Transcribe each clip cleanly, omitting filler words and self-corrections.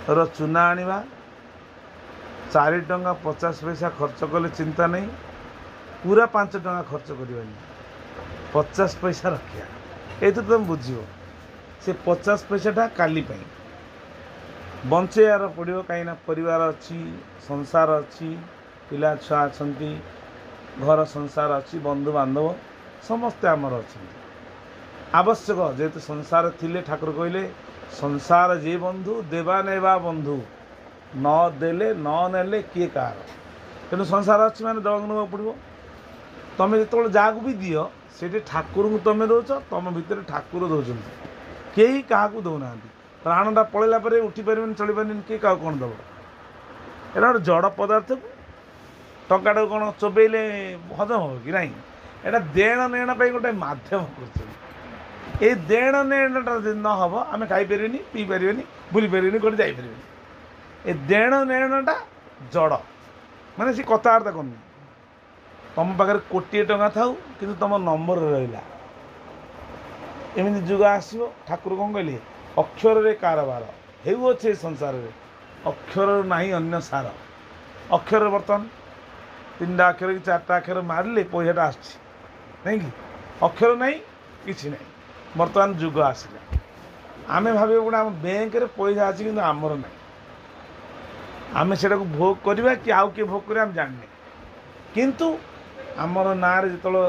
चूना आनिबा 4 टंका 50 पैसा खर्च कले चिंता नहीं, पूरा 5 टंका खर्च करवानी 50 पैसा रखिया। ये तो तुम बुझ से 50 पैसाटा काली बंचेयार पड़ो कहीं परिवार अच्छी, संसार अच्छी, पिला छुआ अच्छा, घर संसार अच्छी, बंधु बांधव समस्ते आमर अच्छा आवश्यक जेहेतु संसार थिले ठाकुर कहले संसार जे बंधु देवा नेवा बंधु न देले न नेले किए कार तेणु संसार अच्छी मैंने दवा ना पड़ो। तुम्हें जो जहाँ भी दियो से ठाकुर को तुम दौच, तुम भितर ठाकुर दौरान कहीं क्या दौना प्राणटा पलैला उठी पारे चली पारे किए क्या कौन दब। यहाँ गोटे जड़ पदार्थ को टंका कौन चोबेले हजम हो कि नहीं, यहाँ देण नेण गोटे मध्यम कर देण नेणटा न हम आम खाईपर पी पारे बुली पारे कौटे जापर ए देण नेणटा जड़ माने सी कथबार्ता कर तुम पाखे कोटी टंका थाऊ कि तुम नंबर रहा एमती जुग आसो। ठाकुर कौन कहले अक्षर रे कारबार हे संसार रे अक्षर नहीं अन्य सार। अक्षर बर्तमान 3टा अक्षर कि 4टा अक्षर मारे पैसाटा आस नहीं कि अक्षर नहीं कि नहीं। बर्तमान जुग आसला आमे भाव गोटे आम बैंक रे पैसा अच्छी कि आमर ना आम से भोग करवा कि आउ किए भोग करें जानने किंतु आमर ना जो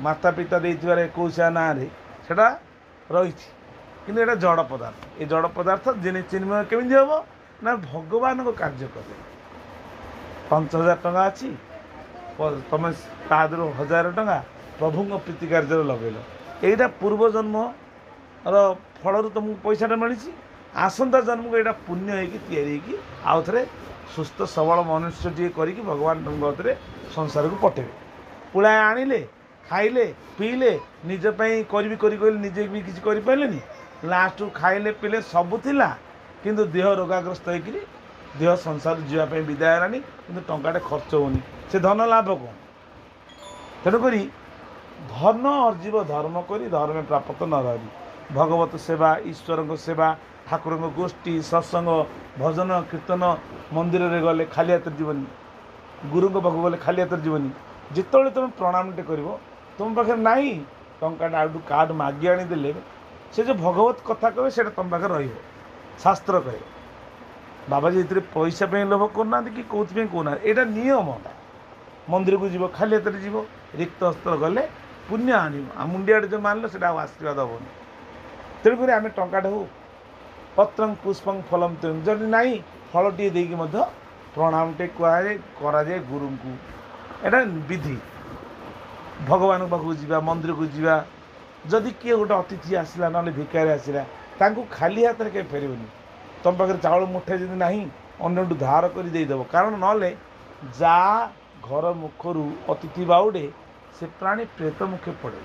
माता पिता देथिबार 21 ना से रही किंतु एटा जड़ पदार्थ। ये जड़ पदार्थ जिन चिन्मय केमी हम ना भगवान को कार्य कले 5000 टंका अच्छी तुम तादर 1000 टंका प्रभु प्रीति कार्य लगेल यहीटा पूर्व जन्म फल तुमको पैसाटा मिली आसंता जन्म को यहाँ पुण्य होगी आउ थे सुस्थ सबल मनुष्य टे करी भगवान तुम संसार को पठेबे। पुलाए आनिले खाइले पीले निजपाई करी निजे भी किसी करें लास्ट खाइले पीले सबू थिला किंतु देह रोगाग्रस्त होकर देह संसार जीवाई विदाय है कि टंकाटे खर्च होनी से धन लाभ कौन। तेणुक धन अर्जीव धर्म करी धर्म प्राप्त न रही भगवत सेवा ईश्वर को सेवा ठाकुर गोष्ठी सत्संग भजन कीर्तन मंदिर रे गले खाली हाथ जीवनी गुरु पाक गले खाली हाथ जीवनी जिते तुम प्रणामटे कर तुम पाखे ना टंकाटा आउट कार्ड मागी आनीदे से जो भगवत कथा कहे से तुम पाखे शास्त्र कहे बाबाजी ये पैसा लोभ करना कि कौन कहना यहाँ नियम मंदिर को जीव खाली हाथ जीव रिक्त हस्तर गले पुण्य आण मुंडिया जो मानल से आशीर्वाद हेनी। तेणुक आम टंकाटा हो पत्रं पुष्पं फलम तुम जदि ना फल टे देकी प्रणाम टे कहुए कराए गुरु को एटा विधि भगवान पाखक जावा मंदिर को जावा जदि किए गोटे अतिथि आसला ना भिकारी आसला तांको खाली हाथ में कहीं फेरबनी तुम पाखे चाउल मुठे जब ना अन्य धार कर देदेव कारण ना जा घर मुखरू अतिथि बाउडे से प्राणी प्रेत मुखे पड़े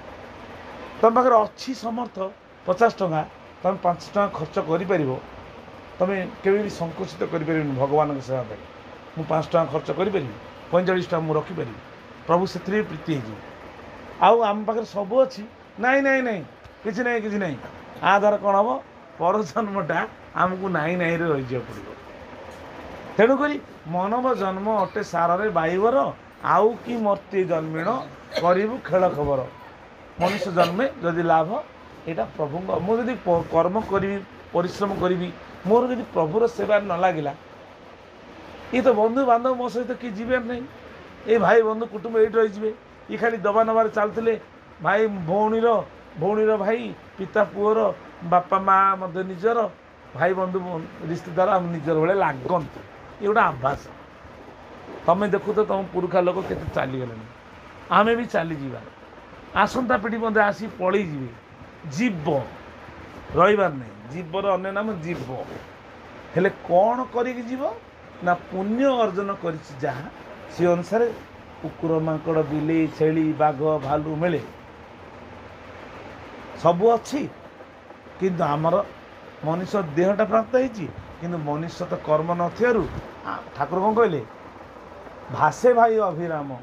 तुम पाखे अच्छी समर्थ 50 टंका तुम 5 टंका खर्च कर तुम्हें केवे भी संकुचित कर भगवान सेवा मुझे 5 टंका खर्च करी 45 टंका मुझे रखिपारि प्रभु से प्रीति हो आम पाखे सब अच्छी नाई नाई नाई किसी ना कि ना आधार कौन हम पर जन्मटा आमको नाई नाई रही पड़ो। तेणुक मानव जन्म अटे सारे बाइबर आउ कि मर्त्य जन्मीण करू खेल खबर मनुष्य जन्मे जदि लाभ यहाँ प्रभु मुझे कर्म करी परिश्रम करी मोर यदि प्रभुर सेवा न लगला ये तो बंधु बांधव मो सहित किए जीवार नहीं ये भाई बंधु कुटुंब ये रही ये खाली दबा नबार चलते भाई भौणीर भाई पिता पुअर बापा माँ मध्य निजर भाई बंधु रिश्तेदार आम निजर भाई लगते ये गोटे आभास तुम्हें देखु तो तुम पुरुखा लोक के चलीगले आमे भी चलीजा आसंता पीढ़ी मध्य आसी पलि जीव रहीबार नहीं जीवर अन्य नाम जीव हेले कौन करिक जीव ना पुण्य अर्जन कर से अनुसार कुकुर माकड़ बिले छेली बाघ भालू मिले सबू अच्छी किंतु आमर मनुष्य देहटा प्राप्त होती मनुष्य तो कर्म न ठाकुर कौन कहले भाषे भाई अभिराम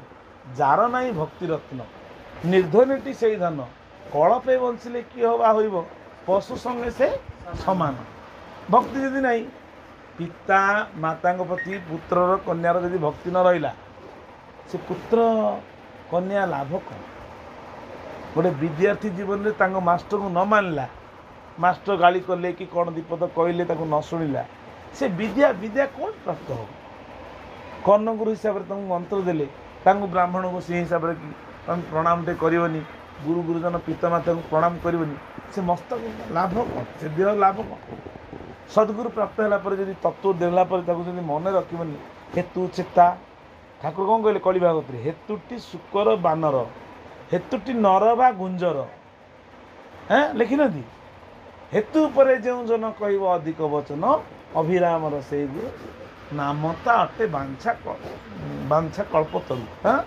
जार नाई भक्ति रत्न निर्धनटी से धन कलपे बंचिले किए हवा हो पशु संगे से समान भक्ति जदि नाई पिता माता प्रति पुत्रर कन्यार यदि भक्ति न रहा से पुत्र कन्या लाभ कौन गोटे विद्यार्थी जीवन में मास्टर को न मानला मास्टर गाली कले कि कौन दीपद कहले न शुणिला से विद्या विद्या कौन प्राप्त हो कर्णगुरु हिसाब से मंत्र देले ब्राह्मण को से हिसाब से तुम प्रणाम टे करनी गुरु गुरुजन पितामाता को प्रणाम करनी से मस्तक लाभ कौन से देह लाभ कौन सद्गुरु प्राप्त है जब तत्व देला मन रखनी हेतु चेता ठाकुर कौन कहले कली भागवत हेतुटी शुकर बानर हेतुटी नर बा गुंजर हाँ लिखि नी हेतु पर जो जन कह अधिक वचन अभिराम से नामता अटे बांछा कल्प तलु हाँ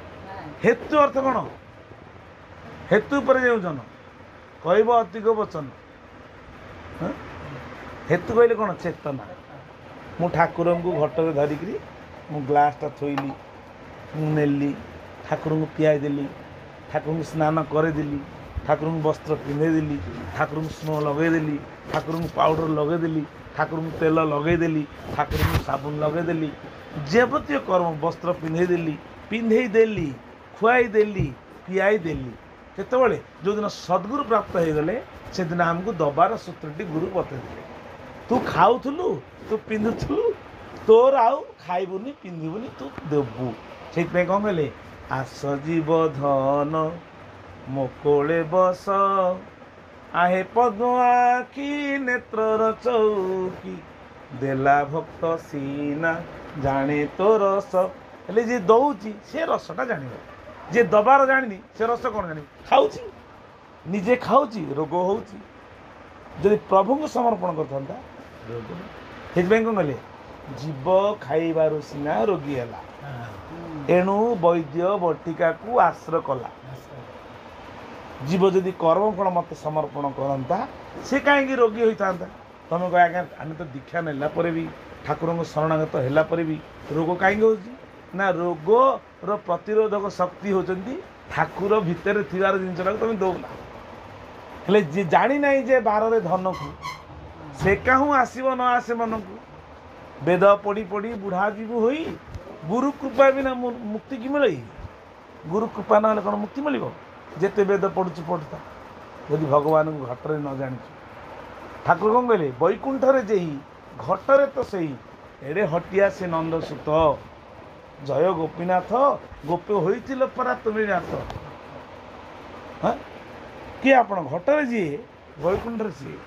हेतु अर्थ कौन हेतु पर जो जन कह अधिक वचन हाँ हेतु कहले कौन चेतना मु ठाकुर को घटर धरिक मु ग्लासटा थोइली नेली ठाकुर को पियाई देली ठाकुर को स्नान करदेली ठाकुर को वस्त्र पिंधेदेली ठाकुर को स्नो लगेदेली ठाकुर को पाउडर लगेदेली ठाकुर को तेल लगेदेली ठाकुर को साबुन लगेदेली जबतीय कर्म वस्त्र पिंधेदेली पिंधेदेली खुआईदेली पियाईदेली केतबेले जो दिन सद्गुरु प्राप्त हो गले से दिन आमको दबार सूत्रटी गुरु बतईदे तू खाऊलु तू पिंधुलु तोर आउ खाइबुनी पिंधुनी तू देबू से कौन कहले आस जीव धन मोकोले बस आहे पद्म आखि नेत्र चौकी देला भक्त सीना जाने तो रस हेले जे दौची से रसटा जान जे दबार जानी से रस कौन जानी खाऊची निजे खाऊची रोग होची जदि प्रभु को समर्पण करता रोग से कौन कहले जीव खाइबारु सीना रोगी है एणु वैद्य बटिका को आश्रय कला जीव जदि कर्म फल मत समर्पण करता से कहीं रोगी होता तुम कह आज्ञा आम तो दीक्षा नेला भी ठाकुर को शरणागत है भी रोग कहीं हो ना रोग रो प्रतिरोधक शक्ति होती ठाकुर भितर थिबार जिनसा तुम दौना हेले जे जानी नहीं जे बारे धन को से कहूँ आसब न आसे मन को वेद पढ़ी पढ़ी बुढ़ा जीव हो गुरु कृपा बिना मुक्ति कि मिले गुरु कृपा ना कौन मुक्ति मिल जिते वेद पढ़ुच पढ़ता यदि भगवान को घटर न जानी ठाकुर कौन कहले वैकुंठरे जेही घटरे तो सही एड़े हटिया से नंदसुत जय गोपीनाथ गोपे होइतिल परा तुम्हें नाथ हाँ किए आप घटरे जी वैकुंठरे सी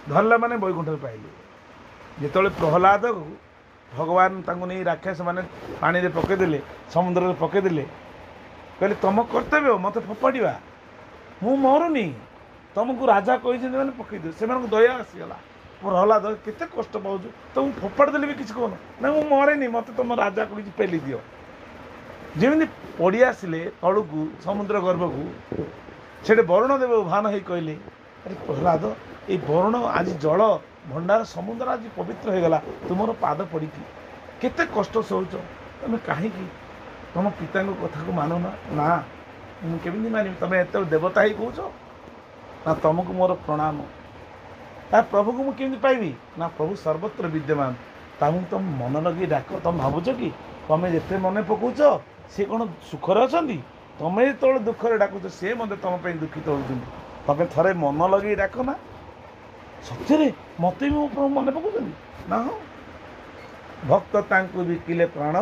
धरला माने वैकुंठ पाइले जो प्रहलाद को भगवान तांको नहीं राक्षस माने पानी रे पकेदेले समुद्र में पकेदेले कहले तुम कर्तव्य मत फोपाड़ा मु मरुनी तुमको राजा कही मैंने पकईदे से दया आसीगला प्रहलाद केते कष्ट पाऊँ तो फोपाड़ देले भी किसी कहन ना मु मरेनी मत तुम राजा कही पेली दियो जमी पड़ी आसिले तलू को समुद्र गर्भ को से वरुण देव उभान हो कहले अरे प्रहलाद ये वरुण आज जल भंडार समुद्र आज पवित्र हो गला तुम पाद पड़ी केते कष्ट सोच तुम कहीं तुम पिता कथा को मानु ना केमी मानी तुम एत देवता ही कौच ना तुमको मोर प्रणाम प्रभु को मुझे पाइबी ना प्रभु सर्वत्र विद्यमान तुम तुम मन लगे डाक तुम भावुच कि तुम जिते मन पकाच सी कौन सुखर अच्छा तुम जो दुखरे डाकुच सी मत तुम दुखित होती तुम थे मन लगे डाक ना सत्य मत भी मो प्रभु मन पकाउं ना भक्त तांकु बिकिले प्राण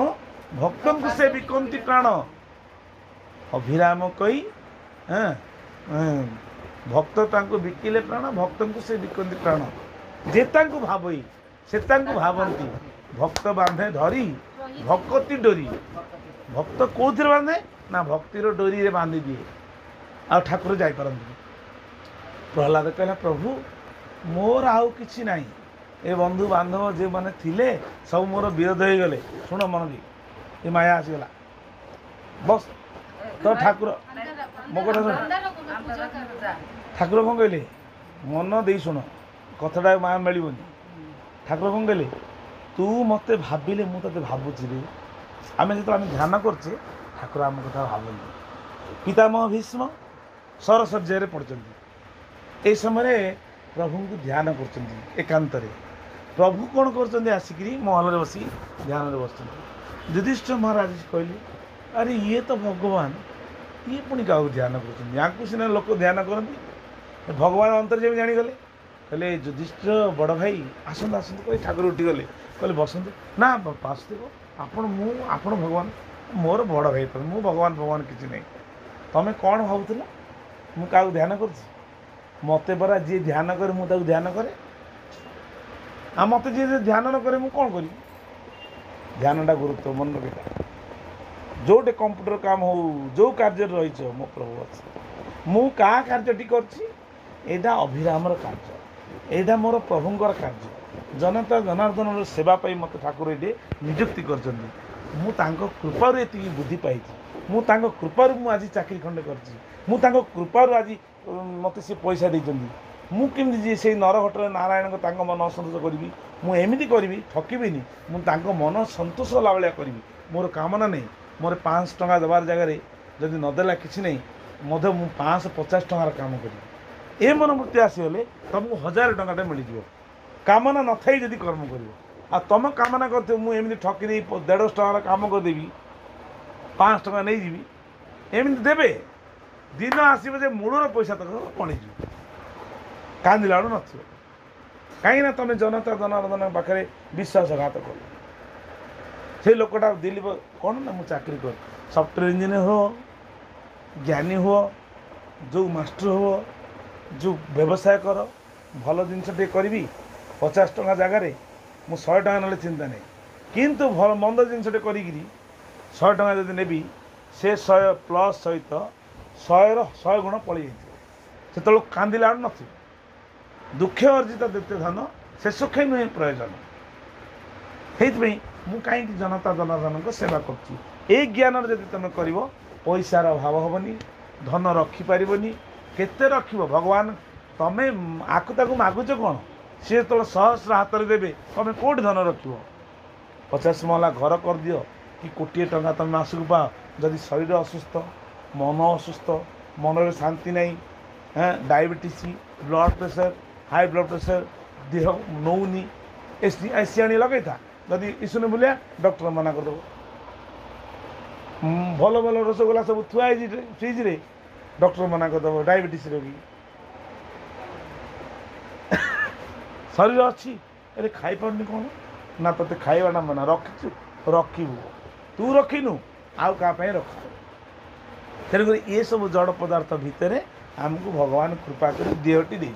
भक्त को से बिकंती प्राण अभिराम कई भक्त तांकु बिकिले प्राण भक्त को से बिकंती प्राण जेता भावई से भावती भक्त बांधे धरी भक्ति डोरी भक्त कौन बांधे ना भक्तिर डोरी रे बांधि दिए आ ठाकुर जापर प्रहलाद कहला प्रभु मोर आउ किछि नाही ए बंधु बांधव जे माने थिले सब मोर विरोध हो गले शुण मन दी ये माया आसीगला बस तो ठाकुर मो कथा ठाकुर कौन कहले मन दे शुण कथटा माया मिलनी ठाकुर कौन कहले तू मत भाविले मु ते भावुची रे आम जो आम ध्यान करचे ठाकुर आम कथा भावुनी पितामह भीष्म सरसज्जा पड़ते ये समय प्रभु को ध्यान कर एकांत प्रभु कौन कर आसिक महल बस ध्यान बस युधिष्ठिर महाराज कहले अरे ये तो भगवान ये पुणी क्या ध्यान कर सीना लोक ध्यान करती भगवान अंतर्यामी जाणीगले कहले युधिष्ठिर बड़ भाई आसतु आसतु कह ठाकुर उठीगले कहले बसतु ना वासुदेव आपण भगवान मोर बड़ भाई तुम मु भगवान भगवान किसी नहीं तुम्हें कौन भावुला मु क्या ध्यान कर मत परा जी ध्यान करे मुझे ध्यान करे आ मत जी ध्यान न करे कौन करी ध्यानटा गुरुत्व मन रखा जोटे कंप्यूटर काम हो जो कार्य रही मो प्रभु अच्छे मु क्या कार्यटी करा अभिराम कार्य यहाँ मोर प्रभुंर कार्य जनता जनार्दन सेवा पाई मत ठाकुर ये निजुक्ति कर कृपार ये बुद्धि पाई मुझे कृपार मुझे आज चाकरी खंडे कर कृपार आज मत सी पैसा देती मुझे से नरघटर नारायण मन असंतोष करी मुझे करी ठकबी मुझे मन सतोष ला भाया करी मोर कामना नहीं मोर 500 टंका देवार जगह जदि नदेला कि नहीं मधे मु 550 टंकार काम करी ए मनोवृत्ति आसीगले तुमको 1000 टंकाटे मिल जाए कामना न थी जदि कर्म कर तुम कामना कर मुझे ठकी नहीं 150 टंकार काम करदेवी 5 टंका नहीं जी एमती देवे दिन आसो मूलर पैसा तक पणीजी कांदिला बेलू नथ कहीं तुम जनता जनार्दन पाखे विश्वासघात कल से लोकटा दिल्ली कौन ना मुझे चाकरी कर सॉफ्टवेयर इंजीनियर हो ज्ञानी हो जो मास्टर हो जो व्यवसाय कर भल जिनटे करी 50 टंका जगार मु 100 टंका ना चिंता नहीं किंतु भल मंद जिनटे करी 100 टंका जब नेबी से 100 प्लस सहित 100 गुण पलि से कांदिला बेलू नथ दुखे अर्जित देते धन से सुखे नुहे प्रयोजन से मु कहीं जनता जनार्दन सेवा कर ज्ञान जब तुम कर पैसार अभाव हेनी धन रखिपार केते रख भगवान तुम्हें आकु मागुच कौन सी जो सहस्र हाथ में देवे तुम्हें कौट धन रख 50 महला घर कर दियो कि कोटी टंका तुम मासक पाओ जदि शरीर असुस्थ मन असुस्थ मन में शांति नहीं diabetes blood pressure high blood pressure देह नौनी एसी आनी लगे था जदि ईसुन बुलिया डॉक्टर मना करदे भल भल रसगोला सब थुआई फ्रिज रे डॉक्टर मना करदे डायबिटीज रोगी शरीर अच्छी अरे खाई पारनी कौन ना ते खाइबा ना मना रखी रखू तू रखिनु आउ क्या रख तेणुक ये सब जड़ पदार्थ भितर आमको भगवान कृपा कर देहटी दे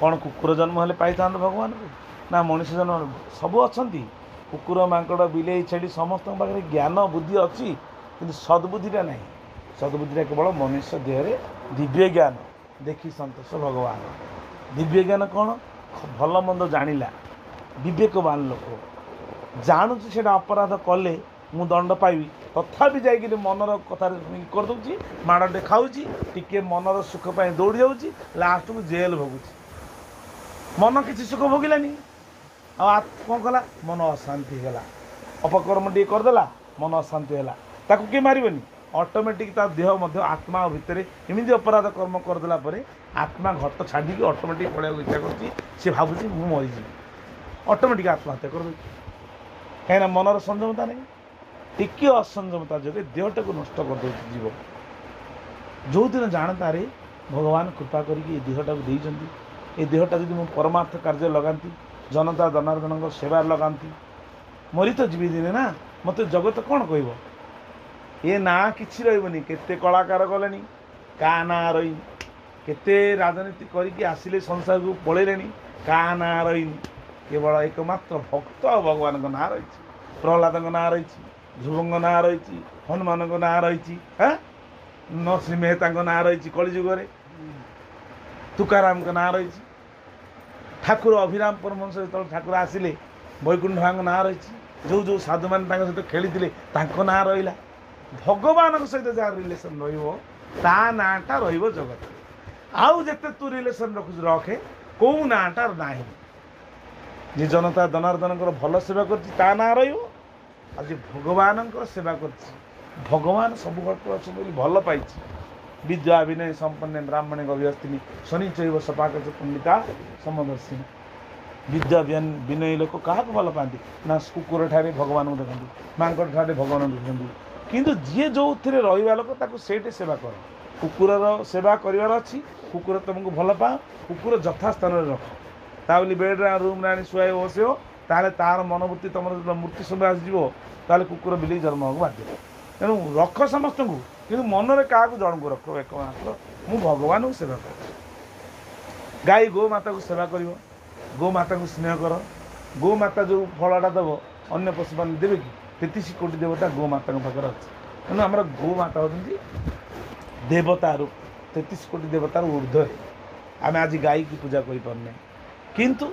कौन कुकुर जन्म हेले पाई था भगवान को ना मनुष्य जन्म सब अच्छा कुकुर मांकड़ बिले छेड़ी समस्त पाखे ज्ञान बुद्धि अच्छी कि सद्बुद्धिटा ना सद्बुद्धिटा केवल मनुष्य देहरे दिव्य ज्ञान देखी संतोष भगवान दिव्य ज्ञान कौन भल मंद जानिला विवेकवान लोक जानुची से अपराध कले मु दंड पाइबी तथापि जाइए मनर कथा करदे माड़े खाऊँगी टिके मनर सुख पाई दौड़ी जाऊँगी लास्ट को जेल भोगुची मन किसी सुख भोगिलानी कौन कला मन अशांति है अपकर्म टे करदेला मन अशांति है ताकू किए मारबनी ऑटोमेटिक ता देह मध्य आत्मा भितर एमती अपराध कर्म करदेला परे आत्मा घट छाड़ी ऑटोमेटिक पड़ा इच्छा कर भावुँ मु मरीजी ऑटोमेटिक आत्महत्या कर कहीं मनर संयमता नहीं टिके असंयमता जो देहटा को नष्ट कर दे जीव जो दिन जानता रे भगवान कृपा करके देहटा को देते ये देहटा जब मुझे परमार्थ कार्य लगाती जनता जनार्दन सेवा लगाती मरी तो जीवी दिने ना मत जगत कौन कह ये ना कि रही केते कलाकार गले का ना रही केते राजनीति करके आसिले संसार को पलैले का ना रही केवल एकमात्र भक्त भगवान का ना रही प्रहलाद ना रही ध्रुवंग ना रही हनुमान ना रही नरसिंह मेहता ना रही कलिजुगे तुकाराम का ना रही ठाकुर अभिराम परमहंस जो ठाकुर आसिले वैकुंठ ना रही जो जो साधु मान सहित खेली ना रहा भगवान सहित जहाँ रिलेसन रा नाटा रगत आउ जिते तू रिलेसन रखे कौ नाटा ना जी जनता जनार्दन भल सेवा कर ना रही भगवान सेवा कर भगवान सब अच्छे भल पाई विद्या विनय संपन्न ब्राह्मणे गव्यस्थिनी शनि चैव सपाक पंडिता समदर्शिनी विद्या विनयी लोक क्या भल पाती ना कुकुर ठारे भगवान को देखते मांकड़ ठारे भगवान देखते किंतु जी जो थे रहा लोक ताको सेठी सेवा कर कुकुर सेवा करार अच्छी कुकुर तुमको भल पा कुकुर यथा स्थान रख ता बेड्रे रूम आनी शुआई बसो ताले तार मनोवृत्ति तुम मृत्यु समय आसो कुकुर बिल जन्म हो बाध्य तेणु रख समस्त को कि मनरे क्या जन को रख एकमात्र मु भगवान को सेवा कर गाई गो माता को सेवा कर गो माता को स्नेह कर गो माता जो फलटा दब अन्य पशु मान देवे कि 33 कोटी देवता गो माता पाखे अच्छे तेणु आम गो माता होती देवता रूप 33 कोटी देवतार ऊर्ध्व आम आज गाई की पूजा करें किंतु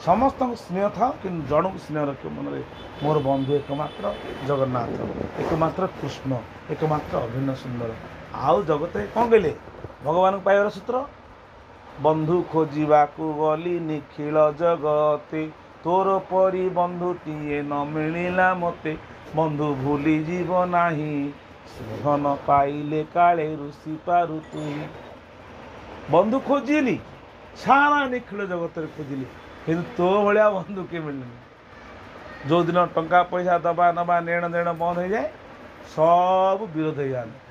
समस्त स्नेह था कि जन को स्नेह रख मन में मोर बंधु एकमात्र जगन्नाथ एकमात्र कृष्ण एकमात्र अभिन्न सुंदर आउ जगत कौन कहले भगवान को पाइबार सूत्र बंधु खोजा गली निखिल जगते तोर परी बंधुटीए न मिला मते बंधु भूली जीव नाही धन पाइले काले ऋषि पारु तुही बंधु खोजिली सारा निखिल जगत खोजिली कि तो भाया बंधु किए मिलने जो दिन टंका पैसा दबा नबा नेण देण बंद हो जाए सब विरोध हो जाए